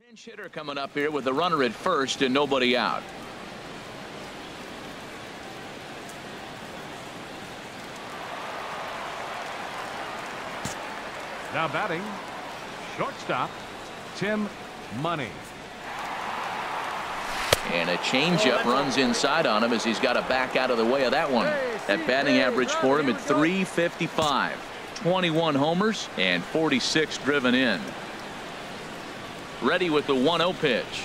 Pinch hitter coming up here with the runner at first and nobody out. Now batting, shortstop, Tim Money. And a changeup runs inside on him as he's got to back out of the way of that one. That batting average for him at .355. 21 homers and 46 driven in. Ready with the 1-0 pitch.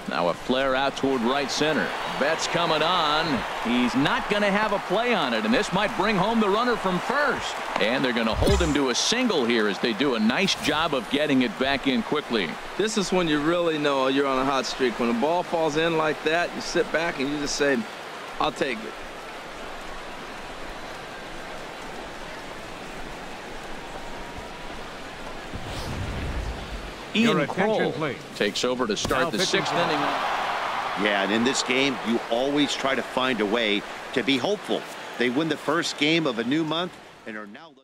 Now a flare out toward right center. Betts coming on. He's not going to have a play on it, and this might bring home the runner from first. And they're going to hold him to a single here as they do a nice job of getting it back in quickly. This is when you really know you're on a hot streak. When the ball falls in like that, you sit back and you just say, I'll take it. Ian Kroll takes over to start the 6th inning. Yeah, and in this game, you always try to find a way to be hopeful. They win the first game of a new month and are now looking.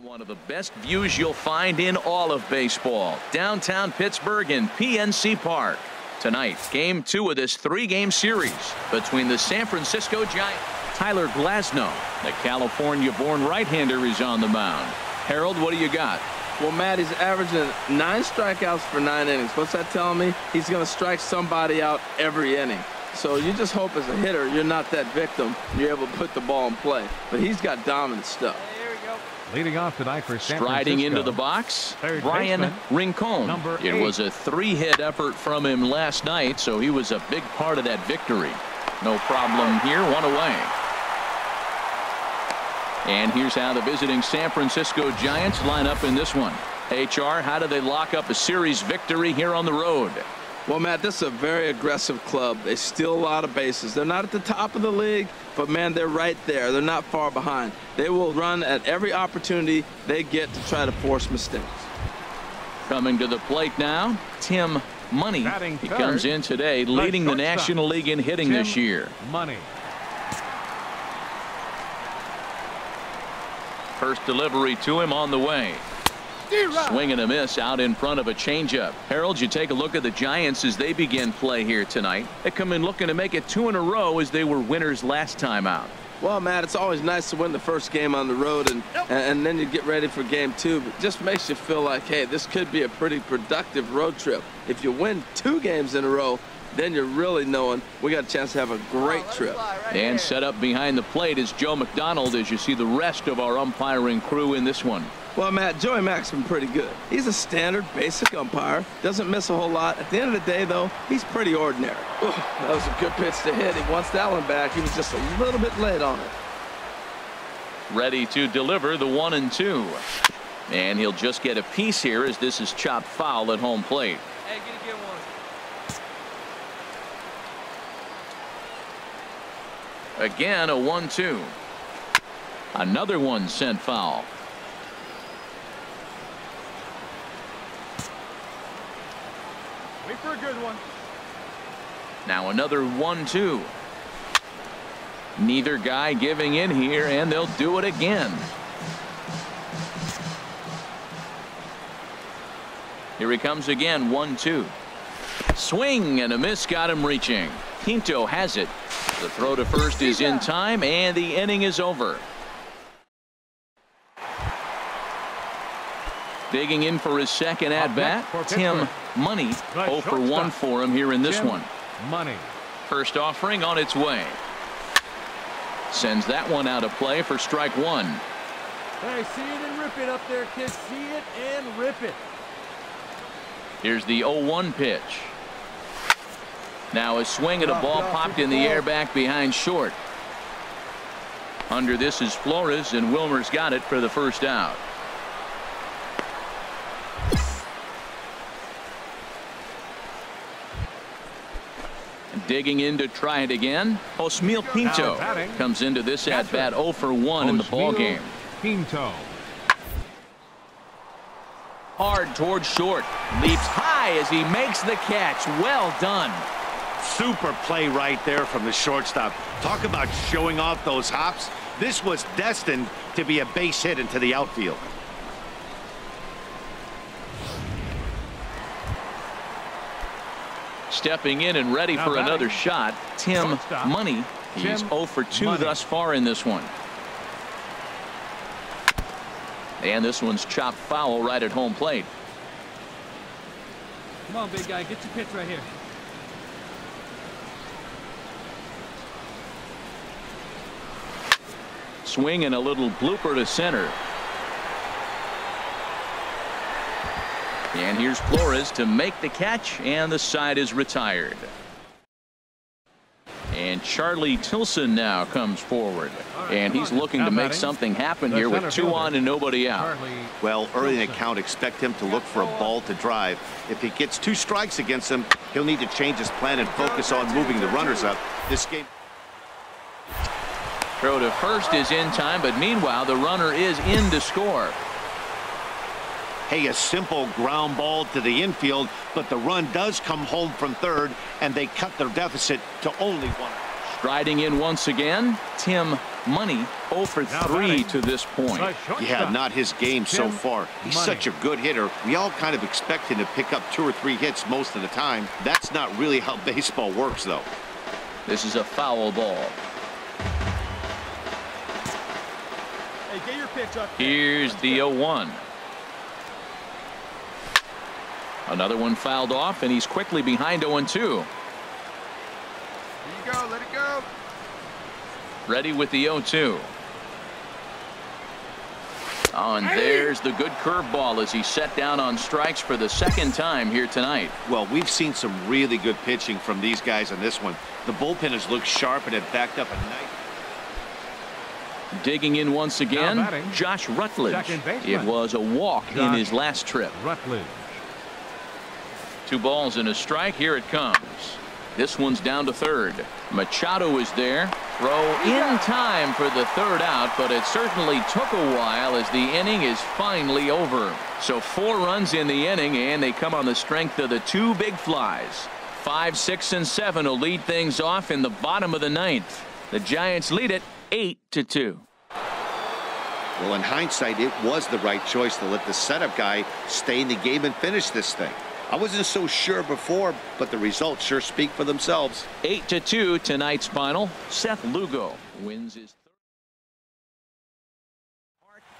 One of the best views you'll find in all of baseball. Downtown Pittsburgh in PNC Park. Tonight, game 2 of this 3-game series between the San Francisco Giants. Tyler Glasnow, the California-born right-hander, is on the mound. Harold, what do you got? Well, Matt, he's averaging 9 strikeouts for 9 innings. What's that telling me? He's going to strike somebody out every inning. So you just hope as a hitter you're not that victim. You're able to put the ball in play. But he's got dominant stuff. Here we go. Leading off tonight for San Striding Francisco, into the box, Brian Rincon. It 8. was a 3-hit effort from him last night, so he was a big part of that victory. No problem here, 1 away. And here's how the visiting San Francisco Giants line up in this one. HR, how do they lock up a series victory here on the road? Well, Matt, this is a very aggressive club. They steal a lot of bases. They're not at the top of the league, but, man, they're right there. They're not far behind. They will run at every opportunity they get to try to force mistakes. Coming to the plate now, Tim Money. He comes in today leading the National League in hitting this year. Money. First delivery to him on the way. Swing and a miss out in front of a changeup. Harold, you take a look at the Giants as they begin play here tonight. They come in looking to make it 2 in a row as they were winners last time out. Well, Matt, it's always nice to win the first game on the road and then you get ready for game 2. But it just makes you feel like, hey, this could be a pretty productive road trip. If you win 2 games in a row, then you're really knowing we got a chance to have a great trip. And set up behind the plate is Joe McDonald as you see the rest of our umpiring crew in this one. Well, Matt, Joey Mack's been pretty good. He's a standard, basic umpire. Doesn't miss a whole lot. At the end of the day, though, he's pretty ordinary. Ooh, that was a good pitch to hit. He wants that one back. He was just a little bit late on it. Ready to deliver the 1-2. And he'll just get a piece here as this is chopped foul at home plate. Hey, get one. Again, a 1-2. Another one sent foul. Wait for a good one. Now another 1-2. Neither guy giving in here, and they'll do it again. Here he comes again, 1-2. Swing and a miss, got him reaching. Pinto has it. The throw to first is in time, and the inning is over. Digging in for his second at-bat, Tim Money. 0 for 1 for him here in this one. Money. First offering on its way. Sends that one out of play for strike 1. Hey, see it and rip it up there, kids. See it and rip it. Here's the 0-1 pitch. Now a swing at a ball popped in the air back behind short. Under this is Flores, and Wilmer's got it for the first out. Digging in to try it again. Osmeal Pinto comes into this at bat 0 for 1 in the ball game. Pinto. Hard towards short. Leaps high as he makes the catch. Well done. Super play right there from the shortstop. Talk about showing off those hops. This was destined to be a base hit into the outfield. stepping in and ready for another shot. Tim Money. He's 0 for 2 thus far in this one. And this one's chopped foul right at home plate. Come on, big guy. Get your pitch right here. Swing and a little blooper to center. And here's Flores to make the catch, and the side is retired. And Charlie Tilson now comes forward. And he's looking to make something happen here with 2 on and nobody out. Well, early in the count, expect him to look for a ball to drive. If he gets 2 strikes against him, he'll need to change his plan and focus on moving the runners up. This game. Throw to first is in time, but meanwhile the runner is in to score. Hey, a simple ground ball to the infield, but the run does come home from third, and they cut their deficit to only 1. Striding in once again, Tim Money, 0 for 3 to this point. Yeah, not his game so far. He's such a good hitter. We all kind of expect him to pick up 2 or 3 hits most of the time. That's not really how baseball works, though. This is a foul ball. Hey, get your pitch up. Here's the 0-1. Another one fouled off, and he's quickly behind 0-2. Here you go. Let it go. Ready with the 0-2. Oh, and there's the good curveball as he set down on strikes for the 2nd time here tonight. Well, we've seen some really good pitching from these guys on this one. The bullpen has looked sharp and had backed up a nice. Digging in once again, Josh Rutledge. It was a walk in his last trip. Rutledge. 2 balls and a strike. Here it comes. This one's down to third. Machado is there. Throw in time for the 3rd out, but it certainly took a while as the inning is finally over. So 4 runs in the inning, and they come on the strength of the 2 big flies. 5, 6, and 7 will lead things off in the bottom of the 9th. The Giants lead it 8-2. Well, in hindsight, it was the right choice to let the setup guy stay in the game and finish this thing. I wasn't so sure before, but the results sure speak for themselves. 8-2 tonight's final. Seth Lugo wins his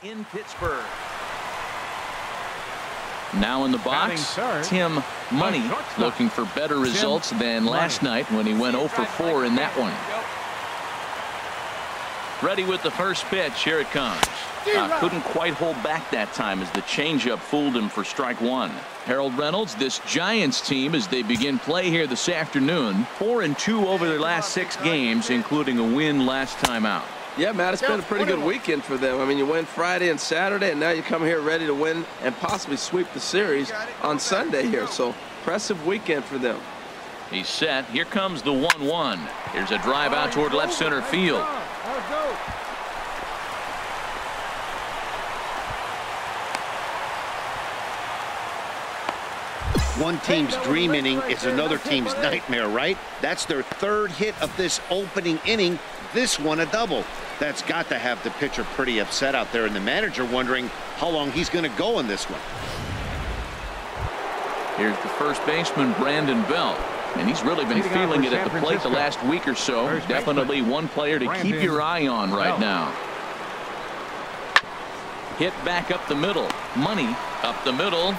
3rd in Pittsburgh. Now in the box, Tim Money looking for better results than last night when he went 0 for 4 in that one. Ready with the first pitch. Here it comes. Couldn't quite hold back that time as the changeup fooled him for strike 1. Harold Reynolds, this Giants team, as they begin play here this afternoon, 4-2 over their last 6 games, including a win last time out. Yeah, Matt, it's been a pretty good weekend for them. I mean, you win Friday and Saturday, and now you come here ready to win and possibly sweep the series on Sunday here. So, impressive weekend for them. He's set. Here comes the 1-1. Here's a drive out toward left center field. One team's dream inning is another team's nightmare, right? That's their 3rd hit of this opening inning. This one a double. That's got to have the pitcher pretty upset out there, and the manager wondering how long he's going to go in this one. Here's the first baseman, Brandon Belt. And he's really been feeling it at the plate the last week or so. Definitely one player to keep your eye on right now. Hit back up the middle. Money up the middle.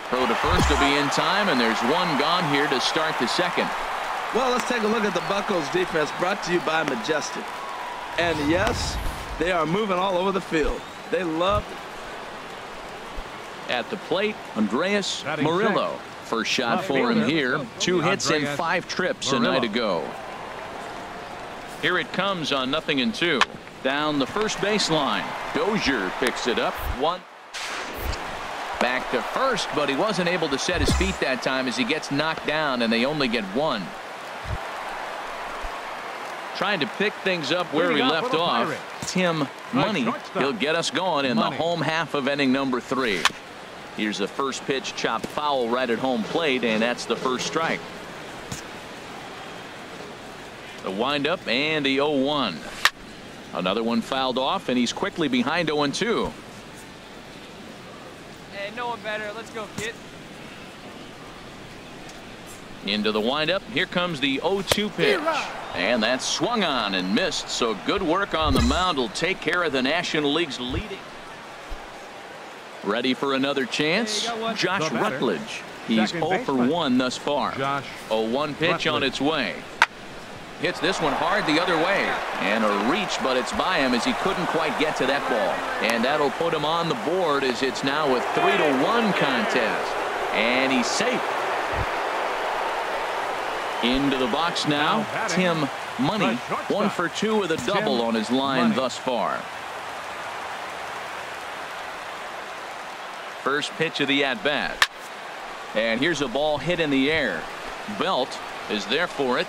Throw to first will be in time, and there's 1 gone here to start the 2nd. Well, let's take a look at the Buccos defense, brought to you by Majestic. And yes, they are moving all over the field. They love it. At the plate, Andreas Murillo. First shot for him here. 2 hits and 5 trips a night ago. Here it comes on 0-2. Down the first baseline. Dozier picks it up. 1. Back to first, but he wasn't able to set his feet that time as he gets knocked down, and they only get 1. Trying to pick things up where he left off. Tim Money. He'll get us going in the home half of inning number 3. Here's the first pitch, chopped foul right at home plate, and that's the first strike. The windup and the 0-1. Another one fouled off, and he's quickly behind 0-2. Hey, no one better. Let's go, kid. Into the windup. Here comes the 0-2 pitch. And that's swung on and missed. So good work on the mound will take care of the National League's leading. Ready for another chance. Josh Rutledge. He's 0 for 1 thus far. 0-1 pitch on its way. Hits this one hard the other way. And a reach, but it's by him as he couldn't quite get to that ball. And that'll put him on the board as it's now a 3-1 contest. And he's safe. Into the box now, Tim Money, 1 for 2 with a double on his line thus far. First pitch of the at-bat. And here's a ball hit in the air. Belt is there for it.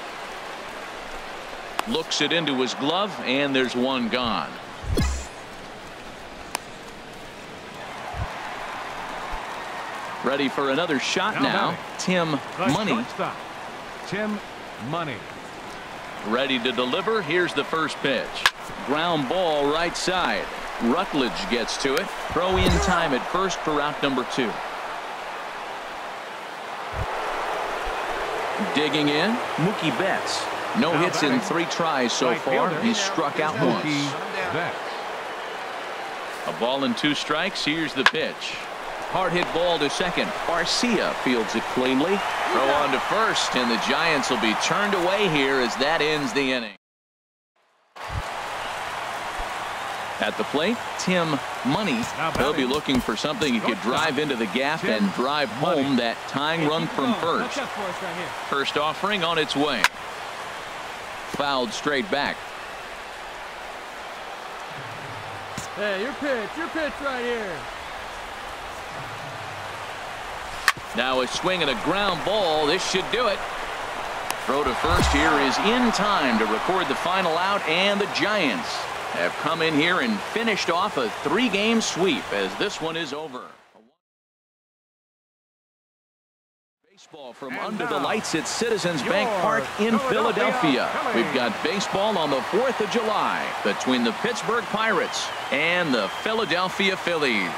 Looks it into his glove, and there's one gone. Ready for another shot now. Tim Money. Tim Money. Ready to deliver. Here's the first pitch. Ground ball right side. Rutledge gets to it. Throw in time at first for out number 2. Digging in, Mookie Betts. No hits in 3 tries so far. He's struck out once. A ball and 2 strikes. Here's the pitch. Hard hit ball to second. Garcia fields it cleanly. Throw on to first, and the Giants will be turned away here as that ends the inning. At the plate, Tim Money. He'll be looking for something he could drive into the gap and drive home that tying run from first. First offering on its way. Fouled straight back. Hey, your pitch right here. Now a swing and a ground ball. This should do it. Throw to first here is in time to record the final out, and the Giants have come in here and finished off a 3-game sweep as this one is over. Baseball from under the lights at Citizens Bank Park in Philadelphia. We've got baseball on the 4th of July between the Pittsburgh Pirates and the Philadelphia Phillies.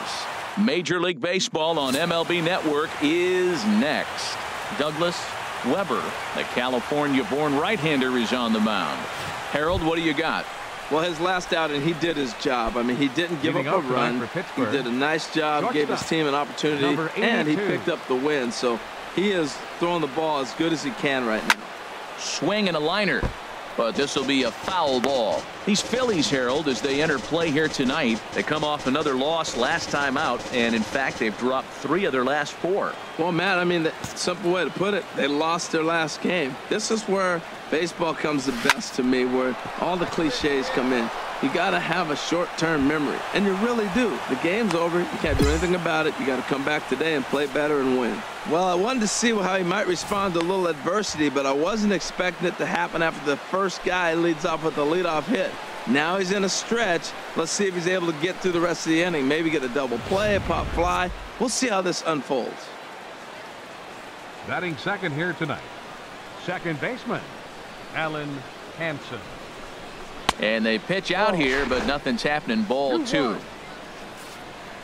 Major League Baseball on MLB Network is next. Douglas Weber, the California-born right-hander, is on the mound. Harold, what do you got? Well, his last outing, he did his job. I mean, he didn't give up a run. He did a nice job, gave his team an opportunity, and he picked up the win. So he is throwing the ball as good as he can right now. Swing and a liner, but this will be a foul ball. These Phillies, Harold, as they enter play here tonight, they come off another loss last time out, and in fact, they've dropped 3 of their last 4. Well, Matt, I mean, the simple way to put it, they lost their last game. This is where baseball comes the best to me, where all the cliches come in. You got to have a short-term memory, and you really do. The game's over. You can't do anything about it. You got to come back today and play better and win. Well, I wanted to see how he might respond to a little adversity, but I wasn't expecting it to happen after the first guy leads off with a leadoff hit. Now he's in a stretch. Let's see if he's able to get through the rest of the inning. Maybe get a double play, a pop fly. We'll see how this unfolds. Batting second here tonight, second baseman Alan Hansen. And they pitch out here, but nothing's happening. Ball 2.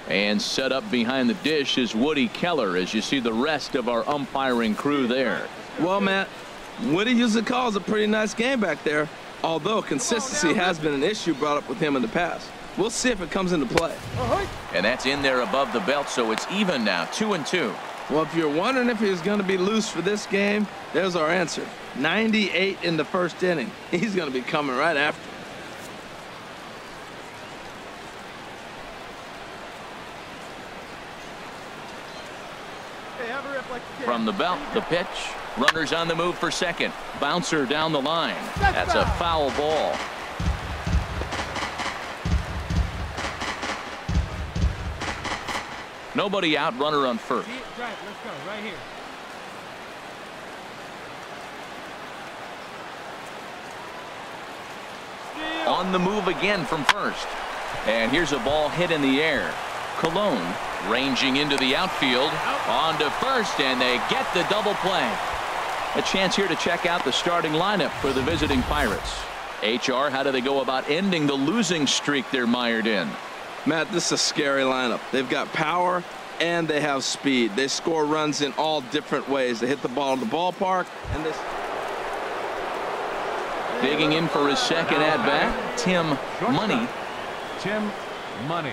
And set up behind the dish is Woody Keller, as you see the rest of our umpiring crew there. Well, Matt, Woody usually calls a pretty nice game back there, although consistency has been an issue brought up with him in the past. We'll see if it comes into play. And that's in there above the belt, so it's even now, 2-2. Well, if you're wondering if he was going to be loose for this game, there's our answer. 98 in the first inning. He's going to be coming right after. From the belt, the pitch. Runners on the move for second. Bouncer down the line. That's a foul ball. Nobody out, runner on first. Right, let's go, right here. On the move again from first. And here's a ball hit in the air. Cologne ranging into the outfield. On to first, and they get the double play. A chance here to check out the starting lineup for the visiting Pirates. HR, how do they go about ending the losing streak they're mired in? Matt, this is a scary lineup. They've got power, and they have speed. They score runs in all different ways. They hit the ball in the ballpark, and this. Digging in for his second at-bat, Tim Money. Tim Money.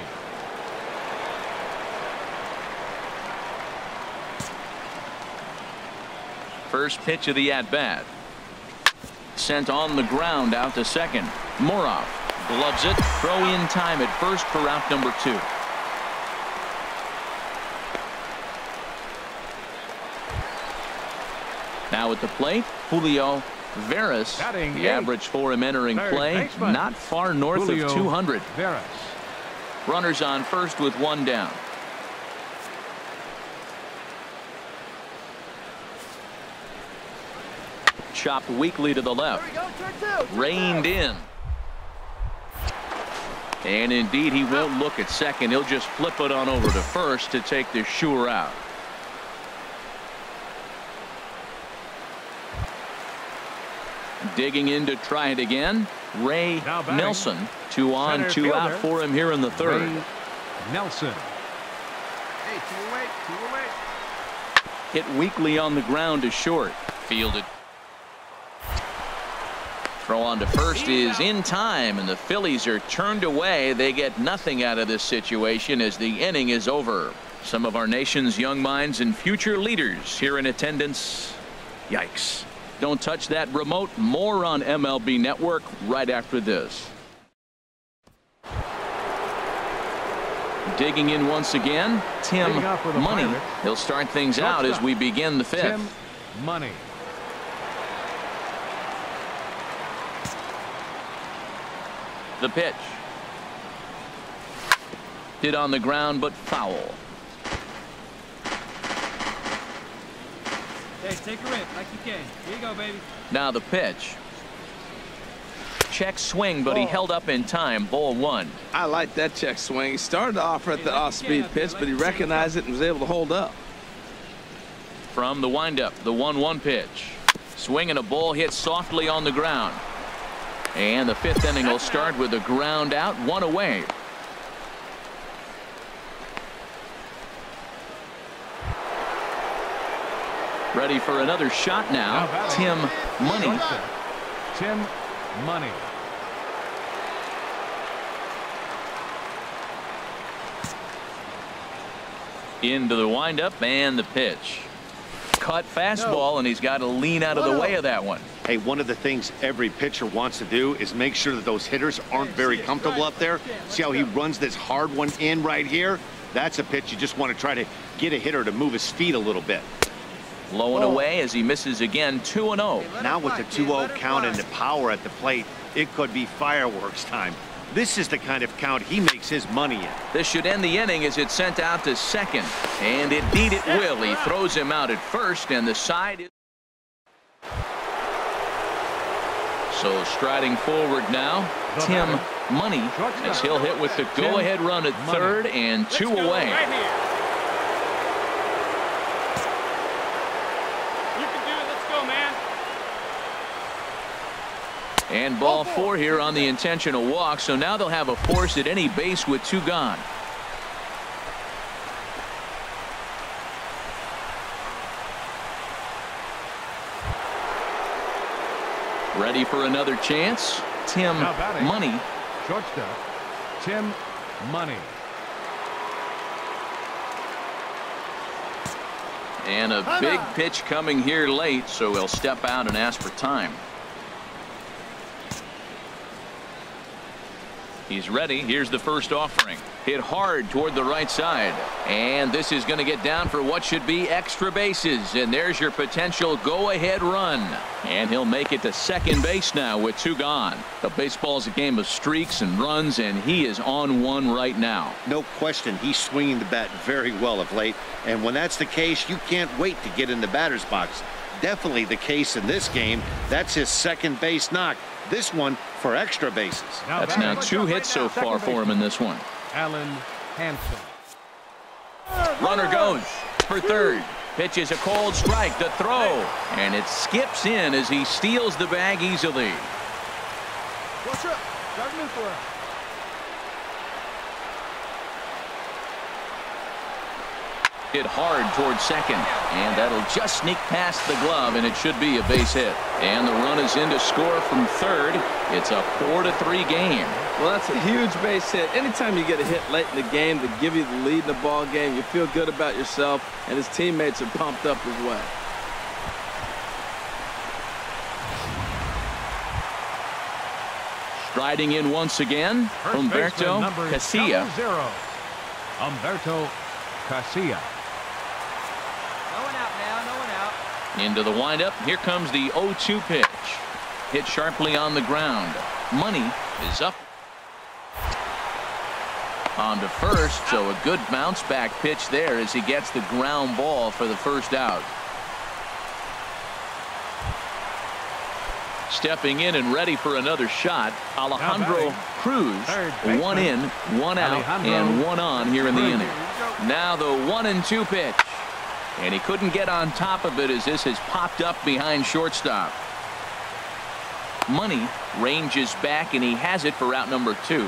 First pitch of the at-bat. Sent on the ground out to second. Moroff gloves it. Throw in time at first for out number 2. Now at the plate, Julio Veras. The average for him entering play, not far north of 200. Veras. Runners on first with 1 down. Chopped weakly to the left. Reined in. And indeed, he won't look at second. He'll just flip it on over to first to take the sure out. Digging in to try it again. Ray Nelson. 2 on, 2 out for him here in the 3rd. Ray Nelson. Hey, 2 away. Hit weakly on the ground to short. Fielded. Throw on to first is in time, and the Phillies are turned away. They get nothing out of this situation as the inning is over. Some of our nation's young minds and future leaders here in attendance. Yikes. Don't touch that remote. More on MLB Network right after this. Digging in once again, Tim Money. He'll start things out as we begin the 5th. Tim Money. The pitch. Hit on the ground, but foul. Hey, take a rip like you can. Here you go, baby. Now the pitch. Check swing, but he held up in time. Ball 1. I like that check swing. He started off at the off-speed pitch, but he recognized it and was able to hold up. From the windup, the 1-1 pitch. Swing and a ball hit softly on the ground. And the 5th inning will start with a ground out, 1 away. Ready for another shot now. Tim Money. Tim Money. Into the windup and the pitch. Cut fastball, and he's got to lean out of the way of that one. Hey, one of the things every pitcher wants to do is make sure that those hitters aren't very comfortable up there. See how he runs this hard one in right here? That's a pitch you just want to try to get a hitter to move his feet a little bit. Low and away as he misses again. 2-0. Now with the 2-0 count and the power at the plate, it could be fireworks time. This is the kind of count he makes his money in. This should end the inning as it's sent out to second. And indeed it will. He throws him out at first, and the side is. So striding forward now, Tim Money, as he'll hit with the go-ahead run at 3rd and 2 away. And ball 4 here on the intentional walk. So now they'll have a force at any base with 2 gone. Ready for another chance. Tim Money. Shortstop, Tim Money. And a big pitch coming here late, so he'll step out and ask for time. He's ready. Here's the first offering. Hit hard toward the right side. And this is going to get down for what should be extra bases. And there's your potential go-ahead run. And he'll make it to second base now with 2 gone. The baseball's a game of streaks and runs, and he is on one right now. No question, he's swinging the bat very well of late. And when that's the case, you can't wait to get in the batter's box. Definitely the case in this game. That's his second base knock. This one for extra bases. That's now 2 hits so far for him in this one. Alan Hansen. Runner goes for 3rd. Pitches a cold strike. The throw. And it skips in as he steals the bag easily. Watch up. Drive him in for it. Hit hard towards second, and that'll just sneak past the glove, and it should be a base hit. And the run is in to score from third. It's a 4-3 game. Well, that's a huge base hit. Anytime you get a hit late in the game to give you the lead in the ball game, you feel good about yourself, and his teammates are pumped up as well. Striding in once again, Humberto Casilla. Humberto Casilla. No one out now, no one out. Into the windup. Here comes the 0-2 pitch. Hit sharply on the ground. Money is up. On to first, so a good bounce back pitch there as he gets the ground ball for the first out. Stepping in and ready for another shot, Alejandro Cruz. One in, one out, and one on here in the inning. Now the 1-2 pitch. And he couldn't get on top of it as this has popped up behind shortstop. Money ranges back, and he has it for out number 2.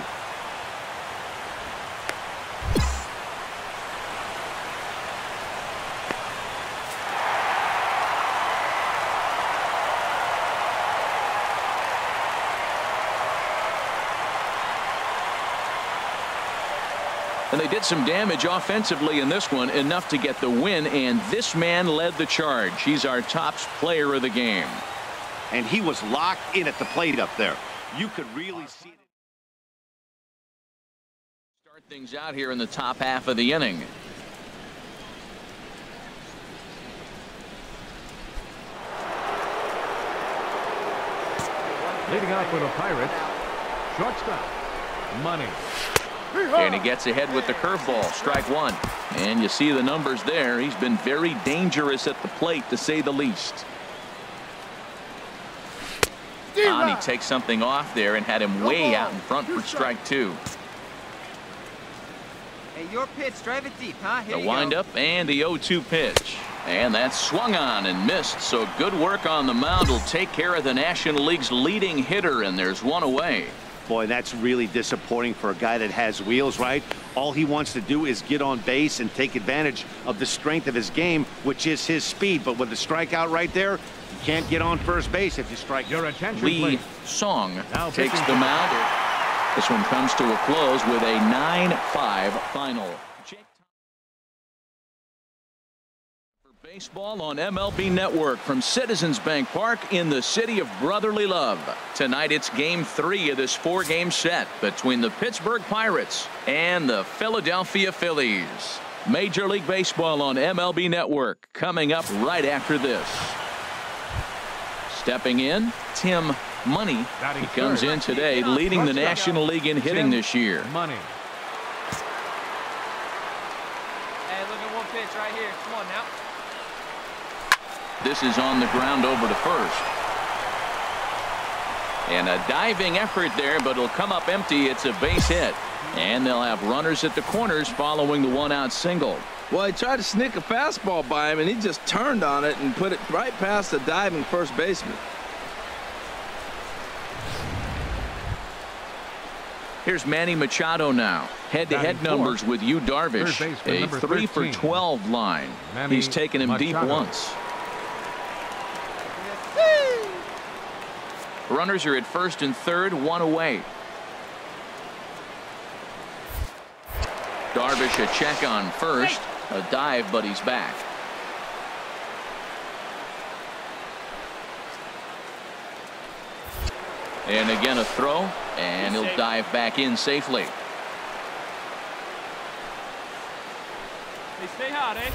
And they did some damage offensively in this one, enough to get the win, and this man led the charge. He's our top player of the game. And he was locked in at the plate up there. You could really see it. Start things out here in the top half of the inning. Leading off for the Pirates, shortstop, Money. And he gets ahead with the curveball. Strike one. And you see the numbers there. He's been very dangerous at the plate, to say the least. And he takes something off there and had him way out in front for strike 2. Hey, your pitch, drive it deep, huh? Here The windup and the 0-2 pitch. And that's swung on and missed. So good work on the mound will take care of the National League's leading hitter, and there's one away. Boy, that's really disappointing for a guy that has wheels, right? All he wants to do is get on base and take advantage of the strength of his game, which is his speed. But with the strikeout right there, you can't get on first base if you strike. Your attention, Lee please. Song takes the mound. This one comes to a close with a 9-5 final. Baseball on MLB Network from Citizens Bank Park in the city of brotherly love. Tonight it's game 3 of this 4-game set between the Pittsburgh Pirates and the Philadelphia Phillies. Major League Baseball on MLB Network coming up right after this. Stepping in, Tim Money. He comes in today leading the National League in hitting this year. Money. Hey, look at one pitch right here. Come on now. This is on the ground over to first. And a diving effort there, but it'll come up empty. It's a base hit. And they'll have runners at the corners following the 1-out single. Well, he tried to sneak a fastball by him, and he just turned on it and put it right past the diving first baseman. Here's Manny Machado now. Head-to-head numbers with Yu Darvish. A 3 for 12 line. He's taken him deep once. Runners are at first and third, one away. Darvish a check on first. A dive, but he's back. And again a throw, and he'll dive back in safely. Hey, stay hot, eh?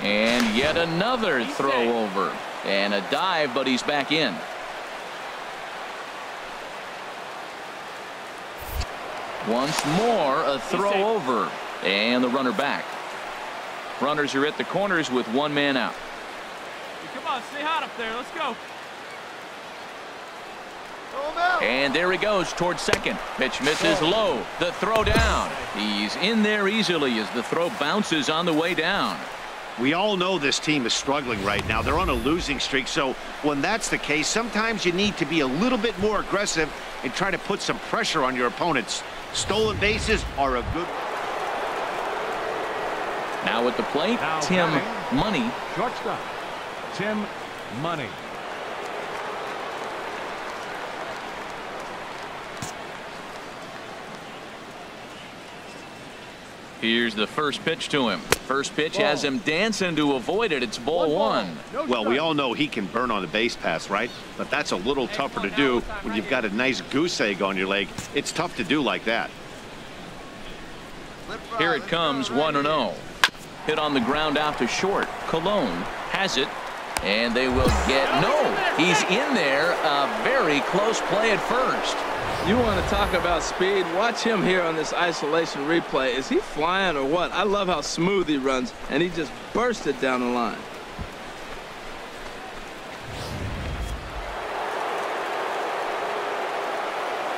And yet another throw over. And a dive, but he's back in. Once more, a throw over. And the runner back. Runners are at the corners with one man out. Hey, come on, stay hot up there. Let's go. And there he goes towards second. Pitch misses low. The throw down. He's in there easily as the throw bounces on the way down. We all know this team is struggling right now. They're on a losing streak, so when that's the case, sometimes you need to be a little bit more aggressive and try to put some pressure on your opponents. Stolen bases are a good. Now at the plate, Now Tim batting, Money. Shortstop, Tim Money. Here's the first pitch to him. First pitch has him dancing to avoid it. It's ball one. Well, we all know he can burn on the base pass, right? But that's a little tougher to do when you've got a nice goose egg on your leg. It's tough to do like that. Here it comes, 1-0. Hit on the ground out to short. Cologne has it, and they will get no. He's in there. A very close play at first. You want to talk about speed? Watch him here on this isolation replay. Is he flying or what? I love how smooth he runs, and he just bursted down the line.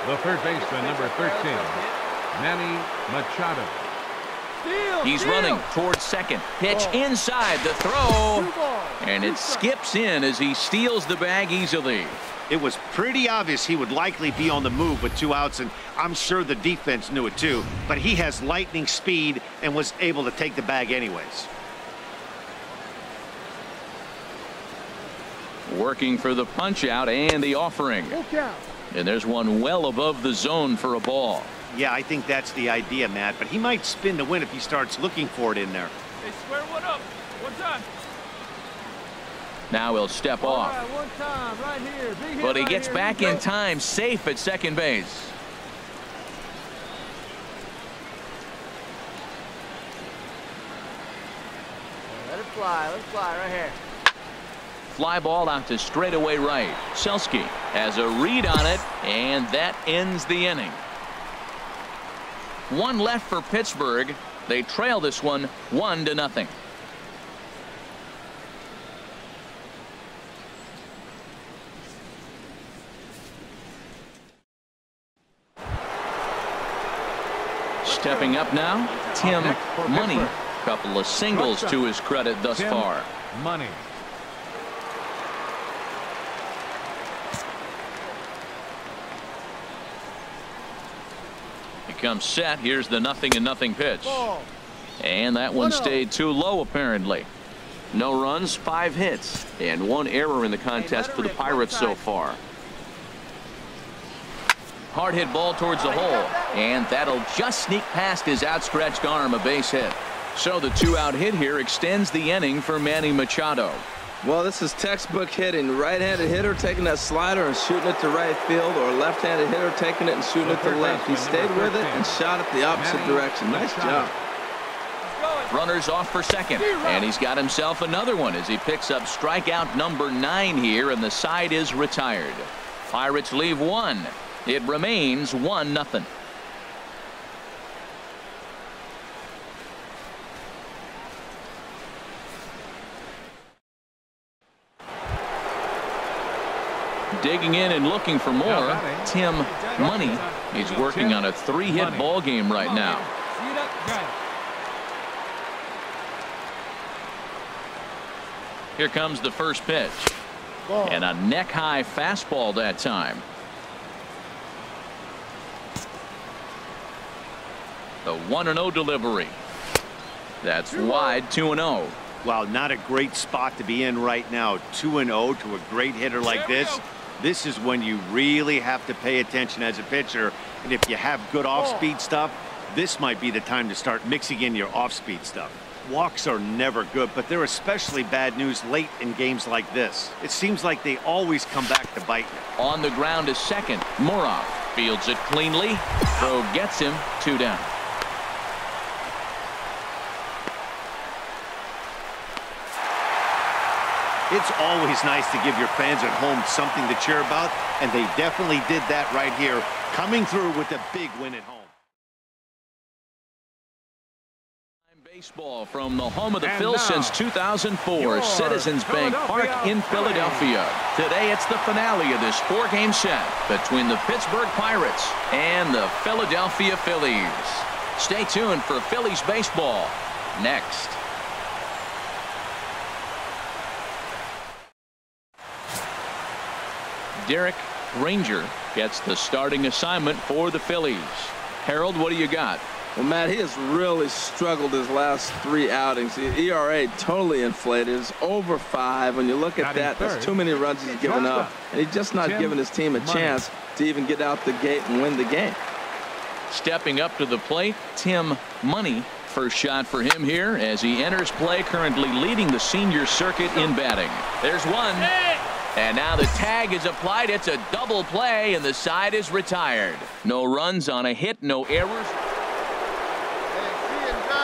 The third baseman, number 13, Manny Machado. He's running towards second. Pitch inside the throw, and it skips in as he steals the bag easily. It was pretty obvious he would likely be on the move with 2 outs, and I'm sure the defense knew it too. But he has lightning speed and was able to take the bag anyways. Working for the punch out and the offering. And there's one well above the zone for a ball. Yeah, I think that's the idea, Matt. But he might spin to win if he starts looking for it in there. Hey, square one up. One time. Now he'll step off. Right, one time, right here. Big hit But he right gets here. back in time, safe at second base. Let it fly right here. Fly ball out to straightaway right. Selski has a read on it, and that ends the inning. One left for Pittsburgh. They trail this one 1-0. Stepping up now, Tim Money. Couple of singles to his credit thus Tim far. Money. He comes set. Here's the 0-0 pitch. And that one stayed too low, apparently. No runs, 5 hits, and 1 error in the contest for the Pirates so far. Hard hit ball towards the hole, and that'll just sneak past his outstretched arm, a base hit. So the 2-out hit here extends the inning for Manny Machado. Well, this is textbook hitting. Right-handed hitter taking that slider and shooting it to right field, or left-handed hitter taking it and shooting it to left. He stayed with it and shot it the opposite direction. Nice job. Runners off for second, and he's got himself another one as he picks up strikeout number 9 here, and the side is retired. Pirates leave 1. It remains 1-0. Digging in and looking for more, Tim Money. He's working on a 3-hit ball game right now. Here comes the first pitch. And a neck-high fastball that time. The 1-0 delivery. That's wide, 2-0. Wow, not a great spot to be in right now. 2-0 to a great hitter like this. This is when you really have to pay attention as a pitcher. And if you have good off-speed stuff, this might be the time to start mixing in your off-speed stuff. Walks are never good, but they're especially bad news late in games like this. It seems like they always come back to bite you. On the ground is second. Moroff fields it cleanly. Throw gets him, 2 down. It's always nice to give your fans at home something to cheer about, and they definitely did that right here, coming through with a big win at home. Baseball from the home of the Phils since 2004, Citizens Bank Park in Philadelphia. Today it's the finale of this 4-game set between the Pittsburgh Pirates and the Philadelphia Phillies. Stay tuned for Phillies baseball next. Derek Ranger gets the starting assignment for the Phillies. Harold, what do you got? Well, Matt, he has really struggled his last 3 outings. The ERA totally inflated. It's over 5. When you look at that, that's too many runs he's given up. And he's just not giving his team a chance to even get out the gate and win the game. Stepping up to the plate, Tim Money. First shot for him here as he enters play, currently leading the senior circuit in batting. There's one. And now the tag is applied. It's a double play, and the side is retired. No runs on a hit, no errors.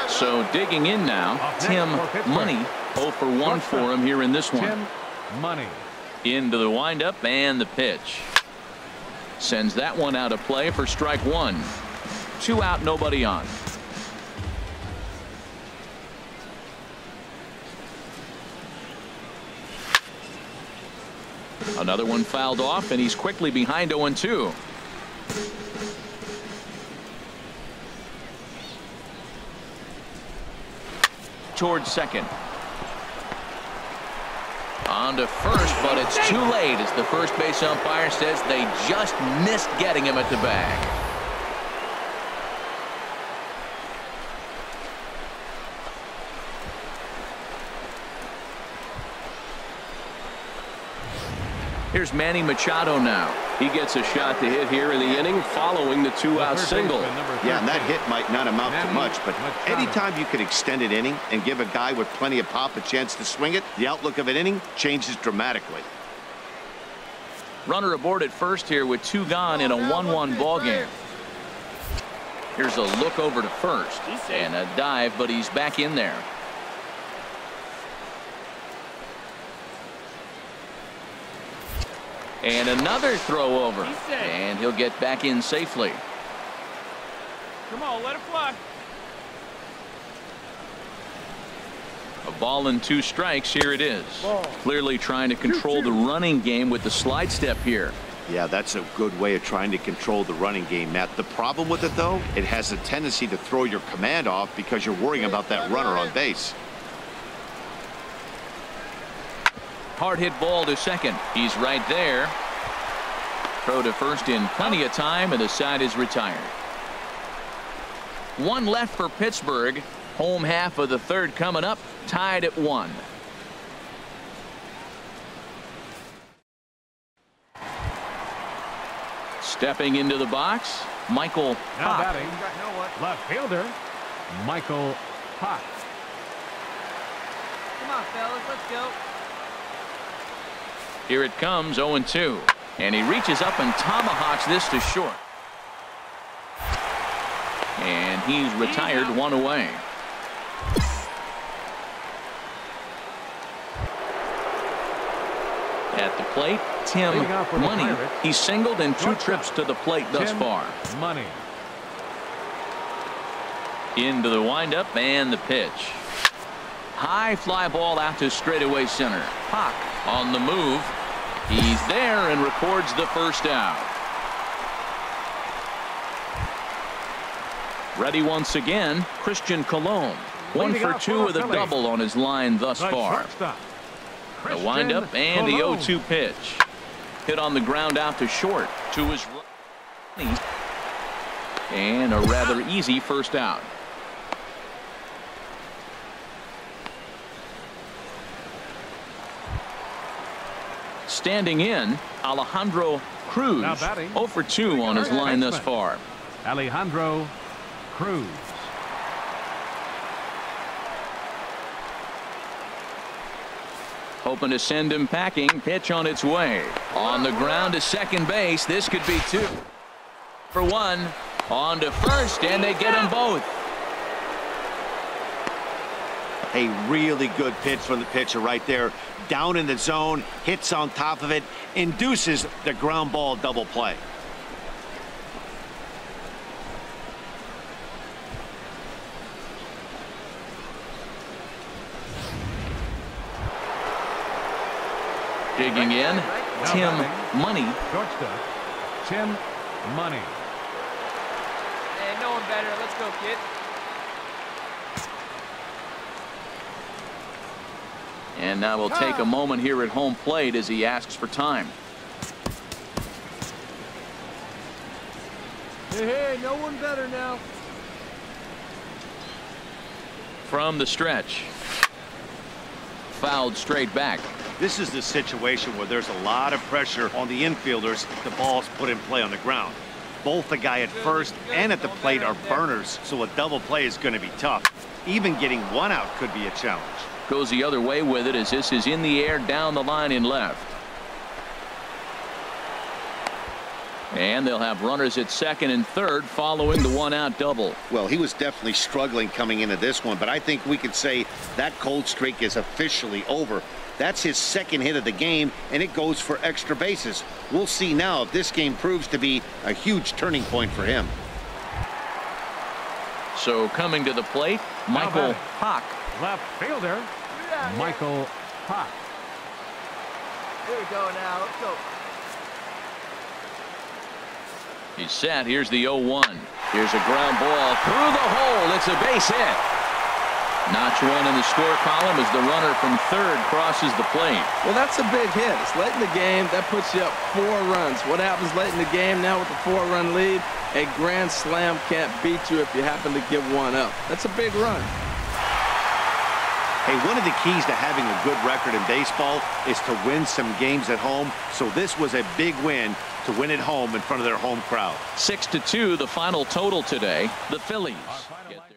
So digging in now, Tim Money. 0 for 1 for him here in this one. Tim Money. Into the windup and the pitch. Sends that one out of play for strike 1. 2 out, nobody on. Another one fouled off, and he's quickly behind 0-2. Towards second. On to first, but it's too late as the first base umpire says they just missed getting him at the bag. Here's Manny Machado now. He gets a shot to hit here in the inning following the 2-out single. Yeah, and that hit might not amount to much, but anytime you can extend an inning and give a guy with plenty of pop a chance to swing it, the outlook of an inning changes dramatically. Runner aboard at first here with 2 gone in a 1-1 ball game. Here's a look over to first and a dive, but he's back in there. And another throw over, and he'll get back in safely. Come on, let it fly. A ball and 2 strikes. Here it is. Clearly trying to control the running game with the slide step here. Yeah, that's a good way of trying to control the running game, Matt. The problem with it, though, it has a tendency to throw your command off because you're worrying about that runner on base. Hard hit ball to second. He's right there. Throw to first in plenty of time, and the side is retired. 1 left for Pittsburgh. Home half of the third coming up, tied at 1. Stepping into the box, Michael Now Pop. batting, left fielder, Michael Pop. Come on, fellas, let's go. Here it comes, 0-2. And he reaches up and tomahawks this to short. And he's retired 1 away. At the plate, Tim Money. He's singled in 2 trips to the plate thus far. Money. Into the windup and the pitch. High fly ball out to straightaway center. Pop on the move. He's there and records the first out. Ready once again, Christian Colon. 1 for 2 with a double on his line thus far. The windup and the 0-2 pitch. Hit on the ground out to short to his right. And a rather easy first out. Standing in, Alejandro Cruz. 0 for 2 on his line thus far. Alejandro Cruz. Hoping to send him packing. Pitch on its way. On the ground to second base. This could be 2 for 1. On to first, and they get them both. A really good pitch from the pitcher right there. Down in the zone, hits on top of it, induces the ground ball double play. Digging in, Tim Money. Shortstop, Tim Money. Hey, no one better. Let's go, kid. And now we'll take a moment here at home plate as he asks for time. Hey, no one better now. from the stretch. Fouled straight back. This is the situation where there's a lot of pressure on the infielders if the ball's put in play on the ground. Both the guy at first and at the plate are burners, so a double play is going to be tough. Even getting one out could be a challenge. Goes the other way with it as this is in the air down the line in left. And they'll have runners at second and third following the one-out double. Well, he was definitely struggling coming into this one, but I think we could say that cold streak is officially over. That's his second hit of the game, and it goes for extra bases. We'll see now if this game proves to be a huge turning point for him. So coming to the plate, Michael Hock. Left fielder, Michael Hock. Here we go now. Let's go. He's set. Here's the 0-1. Here's a ground ball through the hole. It's a base hit. Notch one in the score column as the runner from third crosses the plate. Well, that's a big hit. It's late in the game. That puts you up 4 runs. What happens late in the game now with the 4-run lead? A grand slam can't beat you if you happen to give one up. That's a big run. Hey, one of the keys to having a good record in baseball is to win some games at home. So this was a big win to win at home in front of their home crowd. 6-2 the final total today. The Phillies get their